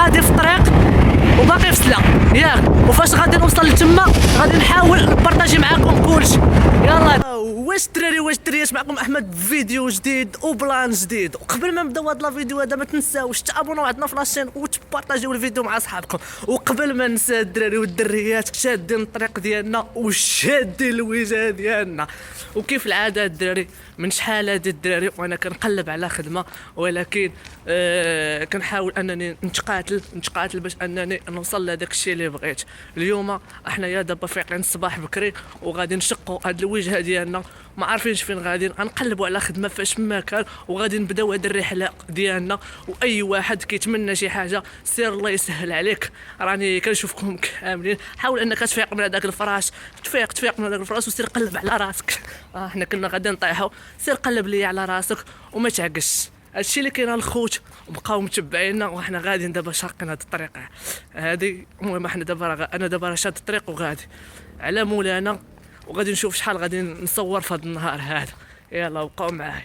غادي في الطريق وباقي في سلا ياك، وفاش غادي نوصل لتما غادي نحاول نبارطاجي معاكم كلشي. يلا واش الدراري واش الدريات، معكم احمد فيديو جديد وبلان جديد. وقبل ما نبداو هاد الفيديو هذا ما تنساوش تابوناو عندنا في لاشين وتبارطاجيو الفيديو مع اصحابكم. وقبل ما ننسى الدراري والدريات، شادين الطريق ديالنا وشادين الوجهه ديالنا، وكيف العاده الدراري من شحال هادي الدراري وانا كنقلب على خدمه، ولكن كنحاول انني نتقاتل باش انني نوصل لهداك الشيء اللي بغيت. اليوم احنا يا دابا فايقين الصباح بكري وغادي نشقوا هاد الوجهه ديالنا، ما عارفينش فين غادي، غنقلبوا على خدمه فاش ما كان، وغادي نبداو هاد الرحله ديالنا. واي واحد كيتمنى شي حاجه سير الله يسهل عليك، راني كنشوفكم كاملين. حاول انك تفيق من هذاك الفراش، تفيق من هذاك الفراش وسير قلب على راسك. احنا كنا غادي نطيحوا، سير قلب لي على راسك وما تعقش. هادشي اللي كاين الخوت، وبقاو متبعينا وحنا غاديين دابا شاقين هاد الطريق هادي. المهم احنا دابا انا دابا شاد الطريق وغادي على مولانا، وغادي نشوف شحال غادي نصور في هذا النهار هذا. يلا بقاو معايا.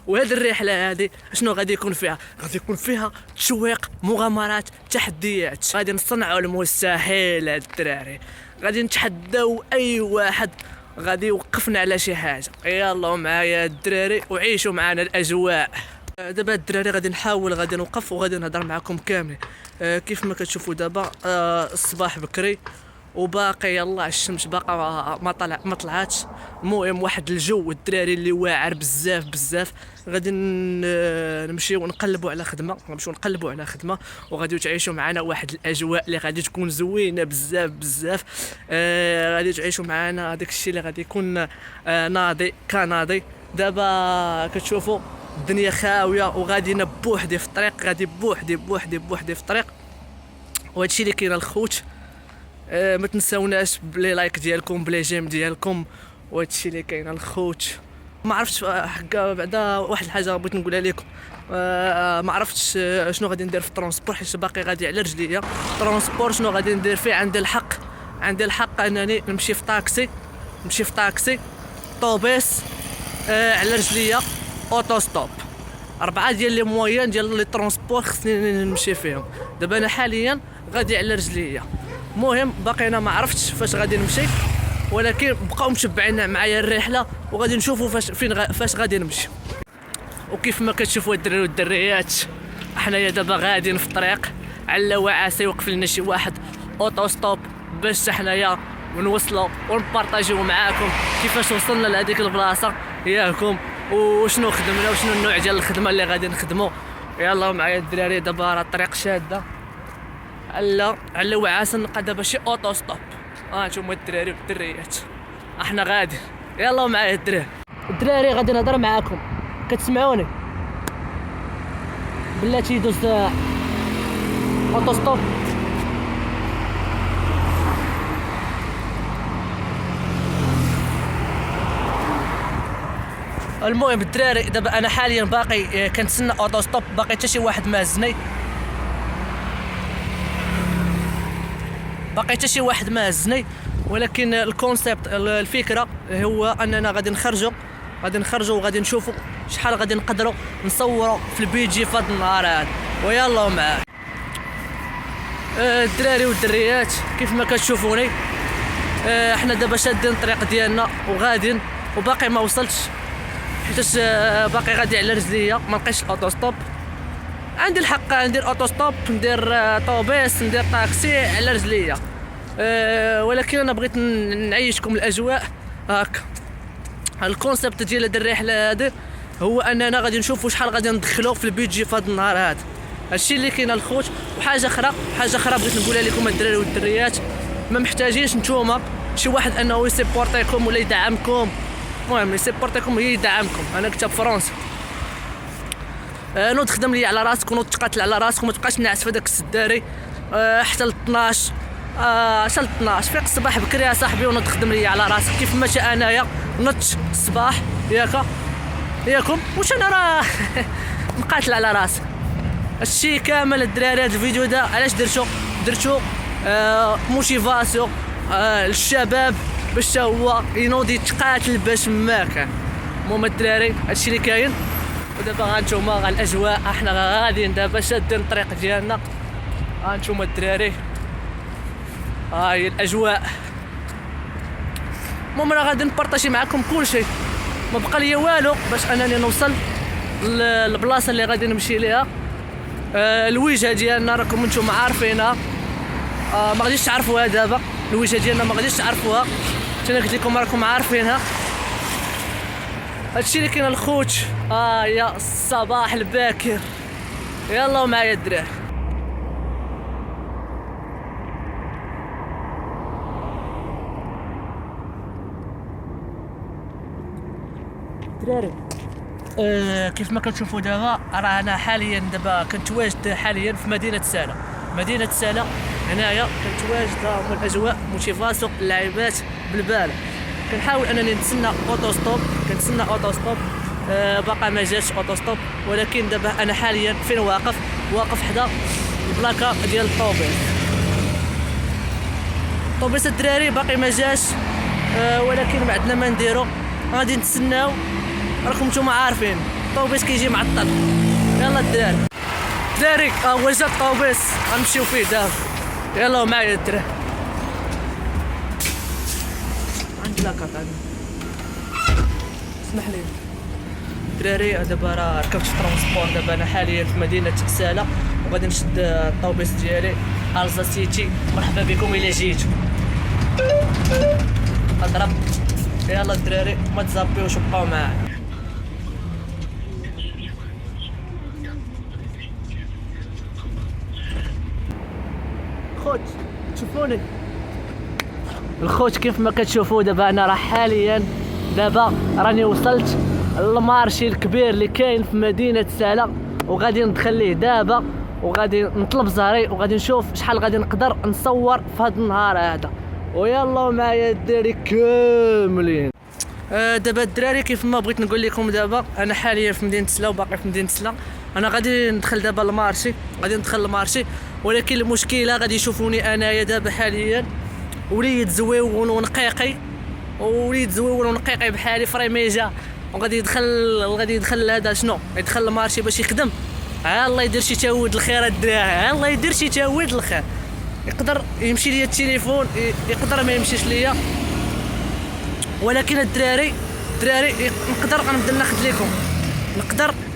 وهذه الرحله هذه شنو غادي يكون فيها؟ غادي يكون فيها تشويق، مغامرات، تحديات. غادي نصنعوا المستحيل الدراري، غادي نتحداو اي واحد غادي يوقفنا على شي حاجه. يلا معايا الدراري وعيشوا معنا الاجواء. دابا الدراري غادي نحاول غادي نوقف وغادي نهضر معكم كاملين. كيف ما كتشوفوا دابا الصباح بكري وباقي يلا الشمس باقا ما طلعاتش. المهم واحد الجو الدراري اللي واعر بزاف. غادي نمشيو ونقلبوا على خدمه، وغادي تعيشوا معنا واحد الاجواء اللي غادي تكون زوينه بزاف. غادي تعيشوا معنا هذاك الشيء اللي غادي يكون ناضي. دابا كتشوفوا الدنيا خاويه وغادي بوحدي في الطريق، غادي بوحدي في الطريق. وهذا الشيء اللي كاين الخوت. ما تنساوناش بلي لايك ديالكم بلي جيم ديالكم، وهذا الشيء اللي كاين الخوت. ما عرفتش حكا بعدا واحد الحاجه بغيت نقولها لكم. ما عرفتش شنو غادي ندير في الترونسبور، حيت باقي غادي على رجليا. الترونسبور شنو غادي ندير فيه؟ عندي الحق انني نمشي في طاكسي طوبيس على رجليا، اوتو ستوب. 4 ديال لي مويان ديال لي ترونسبور خصني نمشي فيهم. دابا انا حاليا غادي على رجليا. المهم باقي انا ما عرفتش فاش غادي نمشي، ولكن بقاو متبعين معايا الرحله وغادي نشوفوا فاش غادي نمشي. وكيف ما كتشوفوا الدراري والدريات، حنايا دابا غاديين في الطريق على وعاسه يوقف لنا شي واحد اوتو ستوب باش حنايا ونوصلوا ونبارطاجيو معاكم كيفاش وصلنا لهذيك البلاصه ياكم، وشنو خدمنا وشنو النوع ديال الخدمه اللي غادي نخدموا. يلا معايا الدراري، دابا راه الطريق شاده على وعاسه، نلقى دابا شي اوتو ستوب. نتوما الدراري والدريات احنا غادي. يلا معايا الدراري غادي نهضر معاكم، كتسمعوني؟ بلاتي يدوز اوتو ستوب. المهم الدراري دابا انا حاليا باقي كنتسنى اوتو ستوب، باقي حتى شي واحد ما هزني، ولكن الكونسيبت الفكره هو اننا غادي نخرجوا وغادي نشوفوا شحال غادي نقدروا نصوروا في البيجي في هذا النهار هذا. ويلا معاه الدراري والدريات، كيف ما كتشوفوني احنا دابا شادين الطريق ديالنا وغاديين، وباقي ما وصلتش حيت باقي غادي على رجليا، ما لقيتش الاوتو ستوب. عندي الحق ندير اوتو ستوب، ندير طوبيس، ندير طاكسي على رجليا. ولكن انا بغيت نعيشكم الاجواء هكا. الكونسيبت ديال هذه الرحله هذه هو اننا غادي نشوفوا شحال غادي ندخلوا في البيجي في هذا النهار هذا. هادشي اللي كاين الخوت. وحاجه اخرى بغيت نقولها لكم الدراري والدريات، ما محتاجينش نتوما شي واحد انه يسيبورتيكم ولا يدعمكم. المهم يسيبورتيكم هي يدعمكم. انا كنت في فرنسا، نوض خدم لي على راسك ونوض تقاتل على راسك وما تبقاش نعس في داك السداري حتى ل 12 فيق الصباح بكري يا صاحبي ونوض خدم لي على راسك. كيف ماشي انايا نضت الصباح ياكم واش انا راه مقاتل على راسي. هادشي كامل الدراري. هاد الفيديو دا علاش درتو موتيفاسيون للشباب باش هو ينوض يتقاتل باش ما كان. المهم الدراري هادشي اللي كاين. ودابا هانتوما الاجواء، احنا غاديين دابا شادين الطريق ديالنا ها انتوما الدراري، ها هي الاجواء. المهم انا غادي نبارطاجي معكم كلشي، ما بقى ليا والو باش انني نوصل للبلاصه اللي غادي نمشي ليها. الوجهه ديالنا راكم نتوما عارفينها، ما غاديش تعرفوها دابا. الوجهه ديالنا ما غاديش تعرفوها، انا قلت لكم راكم عارفينها. هادشي اللي كاين الخوت. يا الصباح الباكر، يلا معايا الدراري. دراري كيف ما كتشوفوا دابا رانا حاليا كنتواجد حاليا في مدينه سالا. مدينه سالا هنايا كنتواجد من الاجواء موتيفاسيو اللعيبات بالبال. كنحاول انني نتسنى اوتوستوب، كنتسنى اوتوستوب، باقا ما جاتش اوتوستوب، ولكن دابا انا حاليا فين واقف حدا البلاكه ديال الطوبيس. الطوبيس الدراري باقي ما جاش، ولكن ما عندنا ما نديرو، غادي نتسناو. راكم نتوما عارفين الطوبيس كيجي معطل. يلا الدراري هو جا الطوبيس، غنمشيو فيه دابا. يلا معايا الدراري. عندي لاكارت اسمح لي الدراري. دابا راه ركبت ترونسبور، دابا انا حاليا في مدينه سالا وغادي نشد الطوبيس ديالي الزا سيتي. مرحبا بكم الى جيتو. اضرب. يلا الدراري ما تزابيوش وبقاو معايا. خوت تشوفوني الخوت كيف ما كتشوفوا دابا انا راه حاليا دابا راني وصلت للمارشي الكبير اللي كاين في مدينه سالا، وغادي ندخل ليه دابا وغادي نطلب زهري وغادي نشوف شحال غادي نقدر نصور في هذا النهار هذا. ويلا معايا الدراري كاملين. دابا الدراري كيف ما بغيت نقول لكم دابا انا حاليا في مدينه سلا وباقي في مدينه سلا. انا غادي ندخل دابا المارشي، ولكن المشكله غادي يشوفوني انايا دابا حاليا وليد زويون ونقيقي بحالي فريميجا، وغادي يدخل هذا شنو يدخل المارشي باش يخدم. الله يدير شي تاود الخير الدراري، الله يدير شي تاود الخير. يقدر يمشي ليا التليفون، يقدر ما يمشيش ليا، ولكن الدراري نقدر غنبدا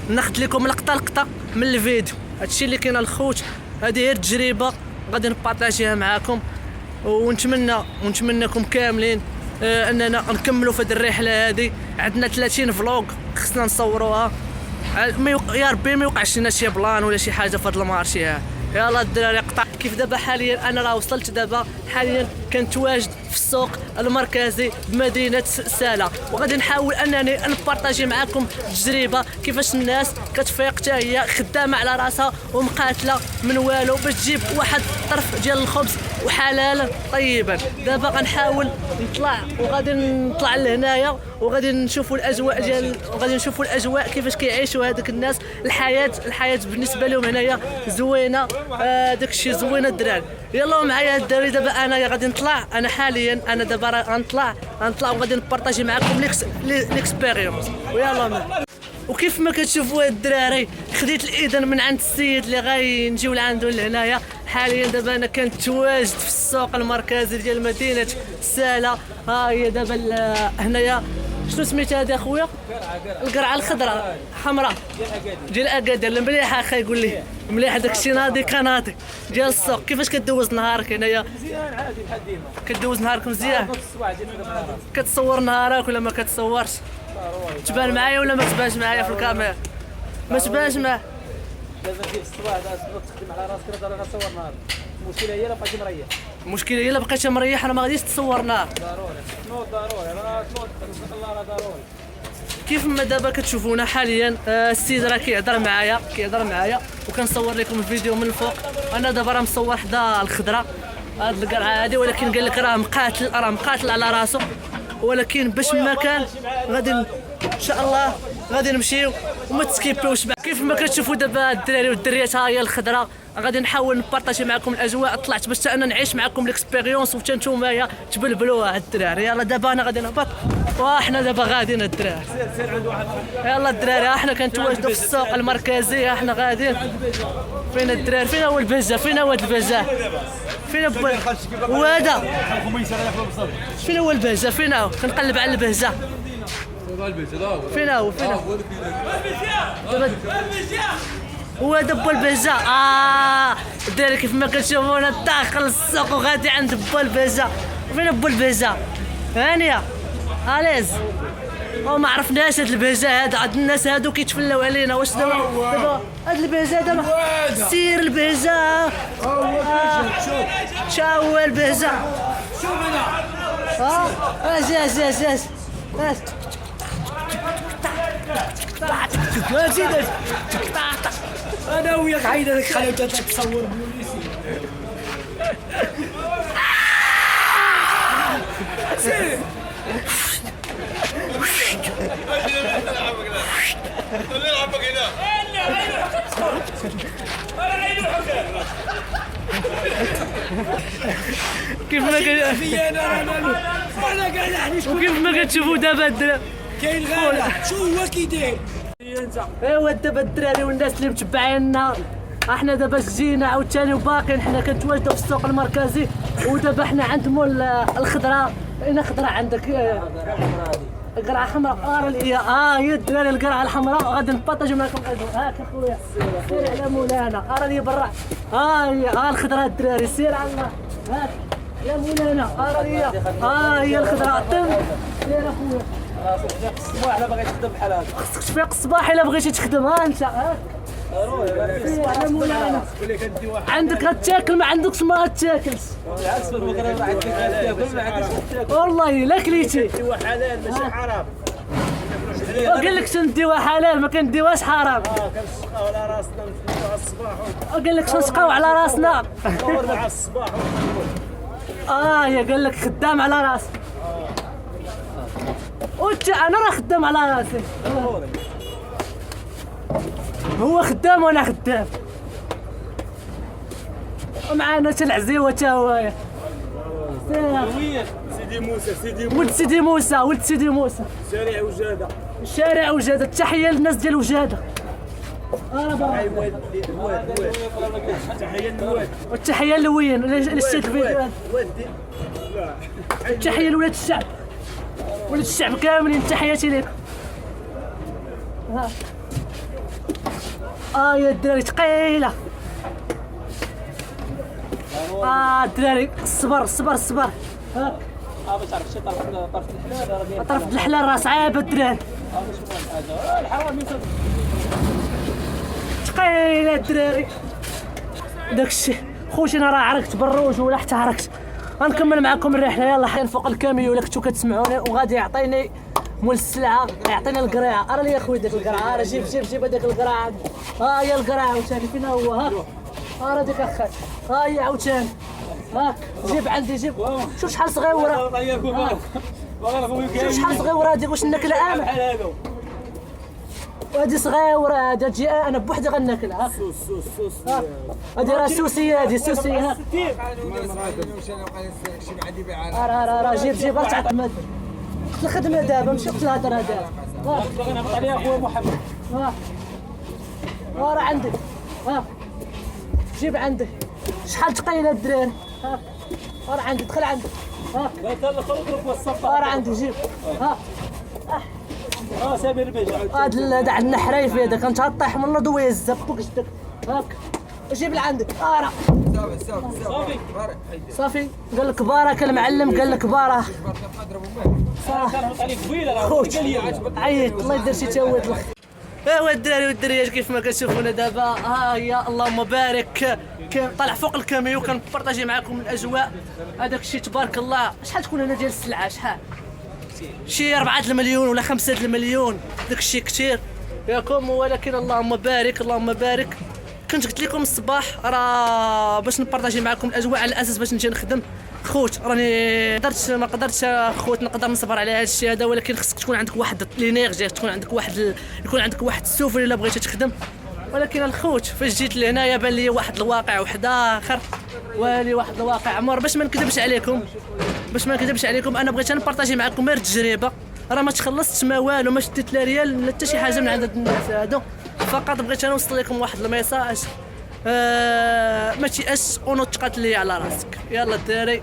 ناخذ لكم لقطه من الفيديو. هادشي اللي كاين الخوت، هذه هي التجربه غادي نبارطاجيها معكم، ونتمنىكم كاملين اننا نكملوا في هذه الرحله هذه. عندنا 30 فلوق خصنا نصوروها، يا ربي ما يوقعش لنا شي بلان ولا شي حاجه في هذا المارشي هذا. يلا الدراري قطع. كيف دابا حاليا انا راه وصلت دابا حاليا كنتواجد في السوق المركزي بمدينه سالا، وغادي نحاول انني نبارطاجي معكم التجربه كيفاش الناس كتفيق حتى هي خدامه على راسها ومقاتله من والو باش تجيب واحد الطرف ديال الخبز وحلالا طيبا. دابا غنحاول وغادي نطلع لهنايا وغادي نشوفوا الاجواء كيفاش كيعيشوا هذوك الناس. الحياه بالنسبه لهم هنايا زوينه، داكشي زوينه الدراري. يلا معايا الدراري. دابا انا غادي نطلع، انا حاليا دابا غنطلع وغادي نبارطاجي معكم ليكسبيريونس. ويلا معايا. وكيف ما كتشوفوا الدراري خديت الاذن من عند السيد اللي غادي نجيو لعندو لهنايا. حاليا دابا انا كنتواجد في السوق المركزي ديال مدينه سالا. ها هي دابا هنايا شنو سميتها هذه اخويا؟ القرعه الخضراء حمراء ديال اكادير. مليحه اخي، يقول لي مليح داكشي ناضي كناضي ديال السوق. كيفاش كدوز نهارك هنايا؟ مزيان عادي بحال ديما. كدوز نهارك مزيان؟ كتصور نهارك ولا ما كتصورش؟ تبان معايا ولا ما تبانش معايا في الكاميرا؟ ما تبانش معايا. لازم دير الصباح تخدم على راسك، راه غنصور نهار. المشكله هي الا بقيتي مريح. المشكله هي الا بقيتي مريح انا ما غاديش تصور نهار. ضروري تنوض، ضروري راه تنوض الله راه ضروري. كيف ما دابا كتشوفونا حاليا السيد راه كيهضر معايا وكنصور لكم الفيديو من الفوق. انا دابا راه مصور حدا الخضره هاد القرعه هادي، ولكن قال لك راه مقاتل على راسو. ولكن باش ما كان غادي ان شاء الله غادي نمشيو وما تسكيبيوش. كيف ما كتشوفوا دابا الدراري والدريات ها هي الخضره، غادي نحاول نبارطاجي معكم الاجواء. طلعت باش انا نعيش معكم ليكسبيريونس وحتى نتوما تبلبلوا هاد الدراري. يلا دابا انا غادي نهبط وحنا دابا غاديين الدراري. يلا الدراري حنا كنتواجدوا في السوق المركزي، حنا غاديين. فين الدراري؟ فين هو البهزه؟ فين هو البهزه؟ فين وهذا؟ فين هو البهزه؟ فين هو؟ كنقلب على البهزه. فين هو؟ فين هو؟ هو دبا البهزه. الدراري كيف ما كتشوفونا داخل السوق وغادي عند با البهزه. فين با البهزه؟ هانيه اليز ما عرفناش هاد البهزه هذا. هاد الناس هادو كيتفلاو علينا. واش دابا هاد البهزه دابا سير البهزه. شا هو البهزه؟ شوف هنا اجي انا وياك عايده لك خليت تصور بوليسي. كيف ما وكيف ما كتشوفوا دابا الدراري كاين غاله شو هو كي داير. ايوا دابا الدراري والناس اللي متبعينا احنا دابا جينا عاوتاني وباقيين. حنا كنتواجدوا في السوق المركزي ودابا حنا عند مول الخضره. اين خضره عندك؟ القرعه حمراء. هي الدراري القرعه الحمراء. غادي نبارطاجيو معكم هاك اخويا. سير على مولانا راني برا. هي الخضره الدراري. سير على الله هاك يا مولانا. هي الخضره. سير اخويا. خصك الصباح الا بغيتي تخدم بحال هكا. خصك تفيق الصباح الا بغيتي تخدم. انت هاك على مولانا. عندك غتاكل ما عندكش ما غتاكلش. بالعكس في المغرب عندك تاكل ما عندكش تاكل. والله الا كليتي. ديوها حلال ماشي حرام. قال لك نديوها حلال ما كنديوهاش حرام. كنسقاو على راسنا ونفوتوا على الصباح. قال لك نسقاو على راسنا. ندورنا على الصباح. يا قال لك خدام على راسي. انا راه خدام على راسي. هو خدام وانا خدام. ومعانا حتى العزيوه حتى هو. ولد سيدي موسى. شارع وجاده. التحيه للناس ديال وجاده. والتحيه لوين اللي شتي الفيديو. التحيه لولاد الشعب. ولاد الشعب كاملين تحياتي لكم. يا الدراري ثقيله. الدراري صبر. باش تعرف شي طرف الحلال. طرف الحلال راه صعيبه الدراري. الحرام ثقيله الدراري. داكشي خوتي انا راه عرقت بالروج ولا حتى عرقت. غنكمل معكم الرحله. يلا حين فوق الكاميو ولا كنتو كتسمعوني. وغادي يعطيني مول السلعه يعطيني القريعه. لي يا خويا ديك القرعه. جيب هذاك القرعه. هي القرعه عاوتاني. فين هو؟ راه ديك اخاك. هي عاوتاني. هاك جيب عندي. شوف شحال صغيوره. شوف شحال صغيوره هذيك. واش ناكلها انا؟ هادي صغيره هادي تجي انا بوحدي غناكلها. هادي راه سوسيه. هادي سوسيه. راه جيب راه تعمد الخدمه دابا. ماشي وقت الهضره دابا. باغي نهبط عليها اخويا محمد. راه عندك. جيب عندك. شحال ثقيله الدراري. راه عندي. دخل عندك. قالت لا خرج والصفا. راه عندي. جيب. سامر بيجا. هذا عندنا حرايف هذاك. انت غطيح من الارض ويهزك فوق جدك. جيب لعندك. راه صافي. قال لك بارك المعلم. قال لك بارك. كنهبط عليك قبيله. خوت عيط الله يدير شي تاويل الخير. ايوا الدراري والدريات كيف ما كتشوفونا دابا. يا اللهم بارك. طالع فوق الكاميو كنبارطاجي معكم الاجواء. هذاك الشيء تبارك الله. شحال تكون هنا ديال السلعه؟ شحال؟ شي 4 المليون ولا 5 المليون. داك الشيء كثير ياكم. ولكن اللهم بارك. كنت قلت لكم الصباح راه باش نبارطاجي معكم الاجواء على اساس باش نجي نخدم. خوت راني ما قدرتش خوت نقدر نصبر على هذا الشيء هذا. ولكن خصك تكون عندك واحد لينيرجي. يكون عندك واحد السوفر الا بغيتي تخدم. ولكن الخوت فاش جيت لهنايا بان لي واحد الواقع واحد اخر، والي واحد الواقع عمر. باش ما نكذبش عليكم انا بغيت نبارطاجي معكم غير التجربه، راه ما تخلصتش ما والو، ما شديت لا ريال لا حتى شي حاجه من عند هاد الناس هادو، فقط بغيت نوصل لكم واحد الميساج. ما تيأس ونوض تقاتل على راسك. يلا الدراري،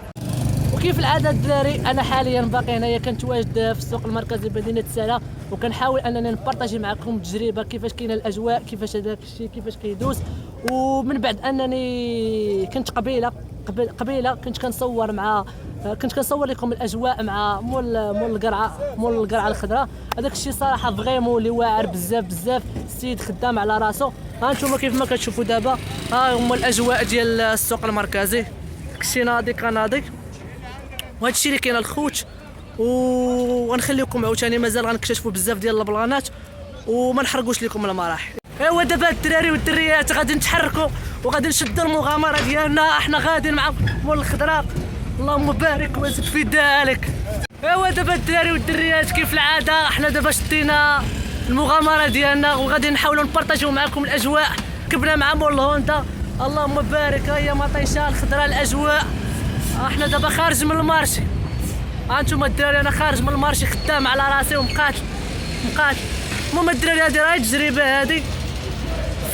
وكيف العاده الدراري انا حاليا باقي هنايا كنتواجد في السوق المركزي بمدينه سلا، وكنحاول انني نبارطاجي معكم التجربه كيفاش كاينه الاجواء، كيفاش هذاك الشيء كيفاش كيدوز. ومن بعد انني كنت قبيله كنت كنصور لكم الاجواء مع مول القرعه الخضراء. هذاك الشيء صراحه فغيمون اللي واعر بزاف. السيد خدام على راسو. ها انتم كيف ما كتشوفوا دابا، ها هما الاجواء ديال السوق المركزي، داكشي ناضي كناضي، وهذا الشيء اللي كاين الخوت. ونخليكم عاوتاني مازال غنكتشفوا بزاف ديال البلانات وما نحرقوش لكم المراحل. ايوا دابا الدراري والدريات غادي نتحركوا وغادي نشدوا المغامره ديالنا. احنا غاديين مع مول الخضراء، اللهم بارك وزد في ذلك. ايوا دابا الدراري والدريات كيف العاده احنا دابا شدينا المغامره ديالنا وغادي نحاولوا نبارطاجيو معكم الاجواء. كبنا مع مول الهوندا، اللهم بارك، هي مطيشه الخضراء الاجواء. احنا دابا خارج من المارشي، هانتوما الدراري انا خارج من المارشي خدام على راسي ومقاتل. المهم الدراري هادي راهي تجربه، هادي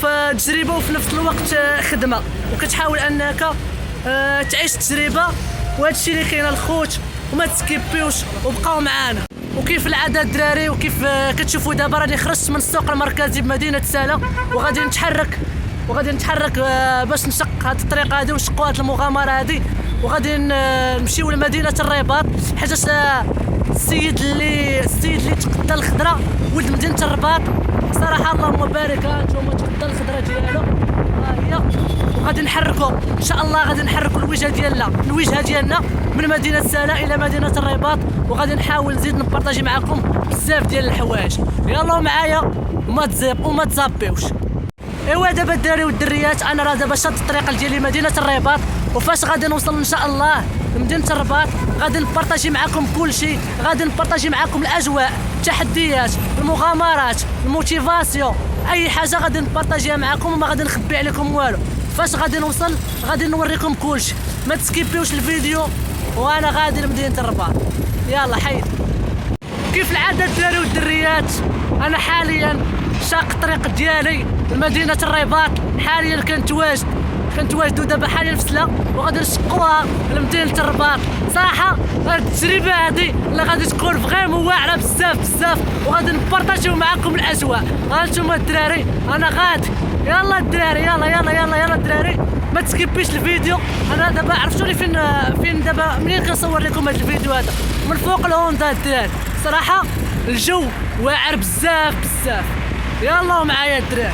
فتجربه وفي نفس الوقت خدمه، وكتحاول انك تعيش التجربه. وهذا الشيء اللي كاين الخوت، وما تسكيبيوش وبقاو معانا. وكيف العاده الدراري وكيف كتشوفوا دابا راني خرجت من السوق المركزي بمدينه سلا وغادي نتحرك باش نشق هذه الطريق هذه ونشقوا هذه المغامره هذه، وغادي نمشيو لمدينه الرباط، حيت السيد اللي تقدى الخضره ولد مدينه الرباط صراحه اللهم بارك. ها انتم تقدى الخضره ديالو، ها هي. وغادي نحركوا ان شاء الله، غادي نحركوا الوجهه ديالنا من مدينه سلا الى مدينه الرباط، وغادي نحاول نزيد نبارطاجي معكم بزاف ديال الحوايج. يلا معايا وما تزابيوش. ايوا دابا الدراري والدريات انا راه دابا شاد الطريق ديالي مدينه الرباط، وفاش غادي نوصل ان شاء الله لمدينه الرباط غادي نبارطاجي معكم كل شيء، غادي نبارطاجي معكم الاجواء، التحديات، المغامرات، الموتيفاسيون، اي حاجه غادي نبارطاجيها معكم وما غادي نخبي عليكم والو. فاش غادي نوصل غادي نوريكم كل شيء، ما تسكيبيوش الفيديو وانا غادي لمدينه الرباط. يلا حيد. كيف العاده الدراري والدريات انا حاليا شاق الطريق ديالي لمدينه الرباط، حاليا كنتواجدوا دابا حاليا في سلا وغادي نشقوها لمدينه الرباط. صراحه هاد التجربه هادي اللي غادي تكون فغيمون واعره بزاف وغادي نبارطاجيو معكم الاجواء. ها انتم الدراري انا غادي. يلا الدراري، يلا الدراري، ما تسكيبيش الفيديو. انا دابا عرفتوني فين دابا منين كنصور لكم هذا الفيديو هذا، من فوق الهوندا الدراري. صراحه الجو واعر بزاف. يلا معايا الدراري.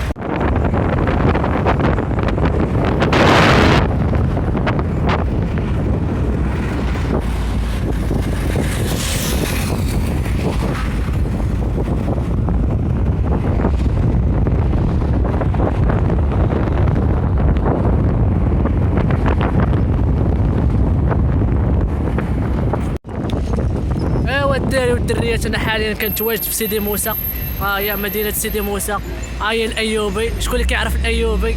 الدراري والدريات انا حاليا كنتواجد في سيدي موسى، ها هي مدينه سيدي موسى، ها هي الايوبي. شكون اللي كيعرف الايوبي؟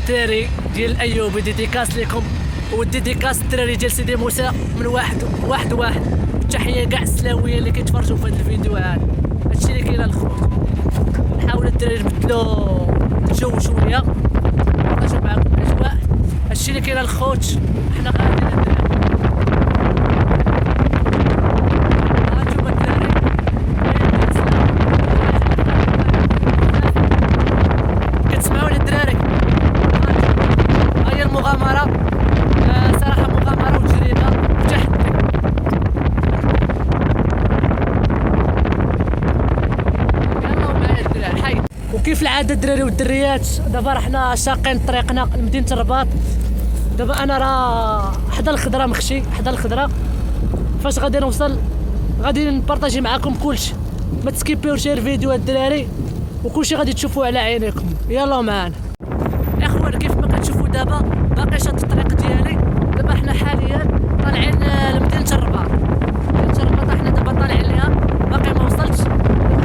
الدراري ديال الايوبي، ديديكاس لكم، والديديكاس الدراري ديال سيدي موسى من واحد. تحيه كاع السلاويه اللي كيتفرجوا في هذا الفيديو هذا. هادشي اللي كاين الخوت. نحاول الدراري نبدلوا الجو شويه، نشوف معكم الاجواء. هادشي اللي كاين الخوت. حنا غاديين كيف العاده الدراري والدريات. دابا راه حنا شاقين طريقنا لمدينه الرباط. دابا انا راه حدا الخضره مخشي، حدا الخضره. فاش غادي نوصل غادي نبارطاجي معكم كلشي، ما تسكيبيوش الفيديو الدراري، وكلشي غادي تشوفوه على عينيكم. يلا معانا اخوان. كيف ما كتشوفوا دابا باقي شاد الطريق ديالي. دابا حنا حاليا طالعين لمدينه الرباط. احنا دابا طالعين ليها، باقي ما وصلتش.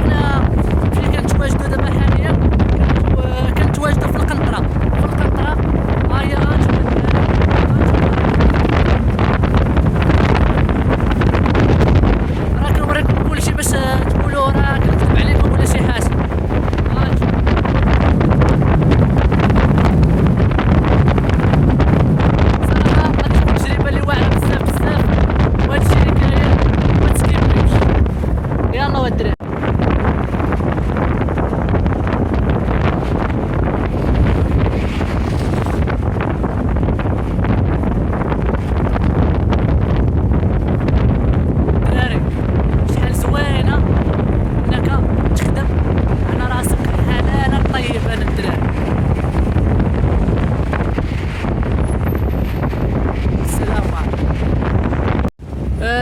حنا فين كنتواجدوا دابا حاليا؟ كنتواجدوا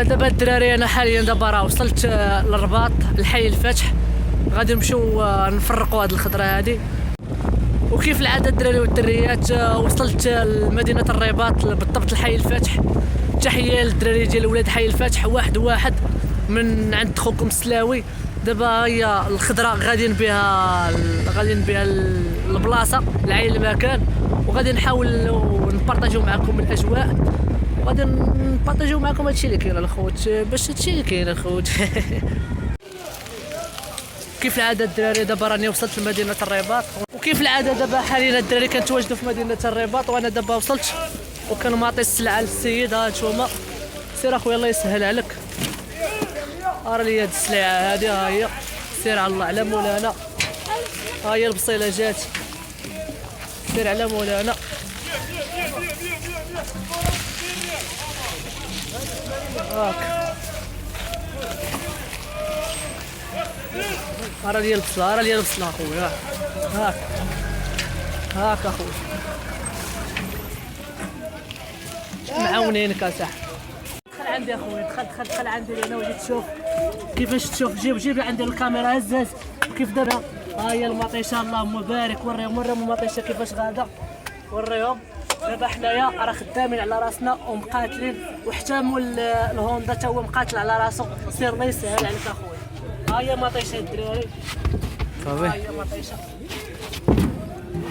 دابا الدراري انا حاليا دابا راه وصلت للرباط الحي الفتح، غادي نمشيو نفرقوا هاد الخضره هادي. وكيف العاده الدراري والدريات وصلت لمدينه الرباط بالضبط الحي الفتح. تحيه للدراري ديال ولاد حي الفتح واحد من عند خوكم السلاوي. دابا هي الخضره غاديين بها البلاصه لعين المكان، وغادي نحاول نبارطاجيو معكم الاجواء، وغادي نبارطاجيو معكم هادشي اللي كاين الخوت، باش هادشي اللي كاين الخوت. كيف العاده الدراري دابا راني وصلت لمدينه الرباط، وكيف العاده دابا حاليا الدراري كنتواجدوا في مدينه الرباط، وانا دابا وصلت وكنعطي السلعه للسيد. ها نتوما سير اخويا الله يسهل عليك، راه لي هاد السلعه هادي، ها هي سير على الله على مولانا. ها هي البصيله جات، سير على مولانا. هاك راه لي البصله، راه لي البصله اخويا، هاك اخويا معاونينك اصاحبي. دخل عندي اخويا، دخل عندي انا وجيت تشوف كيفاش تشوف. جيب عندي الكاميرا هزاز كيف دابا. ها هي المطيشه اللهم بارك، وريهم المطيشه كيفاش غادا، وريهم. دابا حنايا راه خدامين على راسنا ومقاتلين، وحتى مول الهوندا تا هو مقاتل على راسو. سير الله يسهل عليك اخويا. ها هي مطيشه الدراري، ها هي مطيشه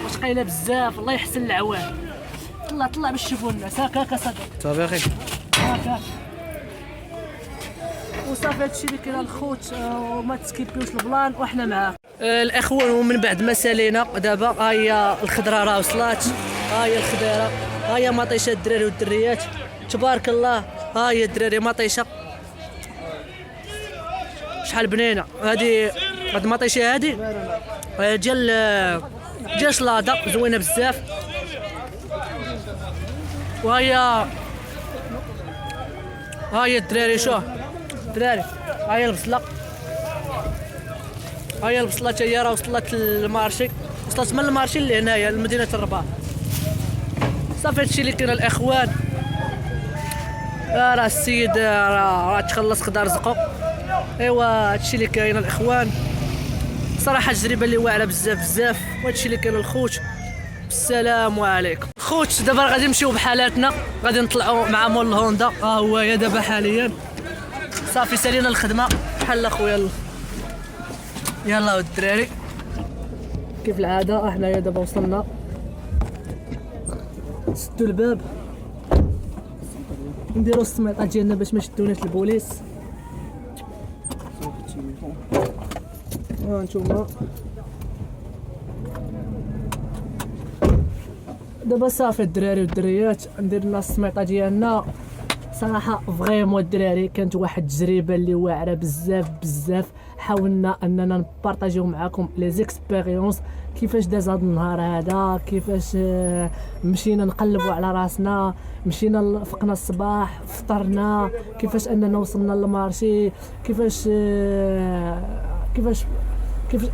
واش قايله بزاف. الله يحسن العوان، طلع باش تشوفوا الناس. هاك صديقي صافي اخي، هاك وصافي هادشي اللي كاين الخوت. وما تسكيبيوش البلان وحنا معاه الاخوان. ومن بعد ما سالينا دابا ها هي الخضره راه وصلات، ها هي الخضيره، ها هي مطيشه الدراري والدريات تبارك الله. ها هي الدراري مطيشه شحال بنينه هاد المطيشه هادي ديال شلاضه زوينه بزاف. وهي الدراري، شوف الدراري، ها هي البصله، ها هي البصله حتى هي راه وصلت للمارشي، وصلت من المارشي لهنايا لمدينه الرباط. صافي هادشي اللي كاين الاخوان. راه السيد راه تخلص خدا رزقو. ايوا هادشي اللي كاين الاخوان. صراحه التجربه اللي واعره بزاف، وهادشي اللي كاين الخوت. السلام عليكم خوت. دابا غادي نمشيو بحالاتنا، غادي نطلعوا مع مول الهوندا. ها هو يا دابا حاليا صافي سالينا الخدمه بحال اخويا. يلا الدراري كيف العاده حنايا دابا وصلنا، سدوا الباب، نديروا السميطه ديالنا باش ما يشدوناش البوليس. ها نتوما دابا صافي الدراري والدريات ندير لنا السميطه ديالنا. صراحه فريمون الدراري كانت واحد التجربه اللي واعره بزاف. حاولنا اننا نبارطاجيو معكم لي زيكسبيريونس، كيفاش داز هذا النهار هذا، كيفاش مشينا نقلبوا على راسنا، مشينا فقنا الصباح فطرنا، كيفاش اننا وصلنا للمارشي، كيفاش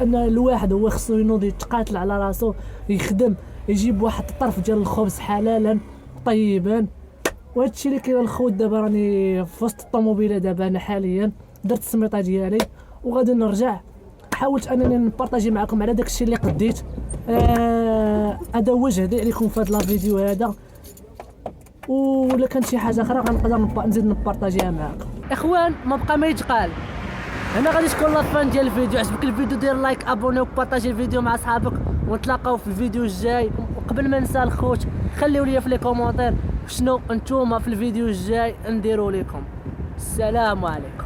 ان الواحد هو خصو ينوض يتقاتل على راسو، يخدم، يجيب واحد الطرف ديال الخبز حلالا طيبا. وهادشي اللي كاين الخوت. دابا راني في وسط الطوموبيله، دابا انا حاليا درت السميطه ديالي وغادي نرجع. حاولت انني نبارطاجي معكم على داكشي اللي قديت. هذا هو جهدي عليكم في هذا الفيديو هذا، ولا كانت شي حاجه اخرى غنقدر نزيد نبارطاجيها معكم. اخوان ما بقى ما يتقال، هنا غادي تكون لافان ديال الفيديو. عجبك الفيديو دير لايك، ابوني وبارطاجي الفيديو مع صحابك، ونتلاقاو في الفيديو الجاي. وقبل ما ننسى الخوت خليو لي في لي كومونتير شنو نتوما في الفيديو الجاي نديرو لكم. السلام عليكم.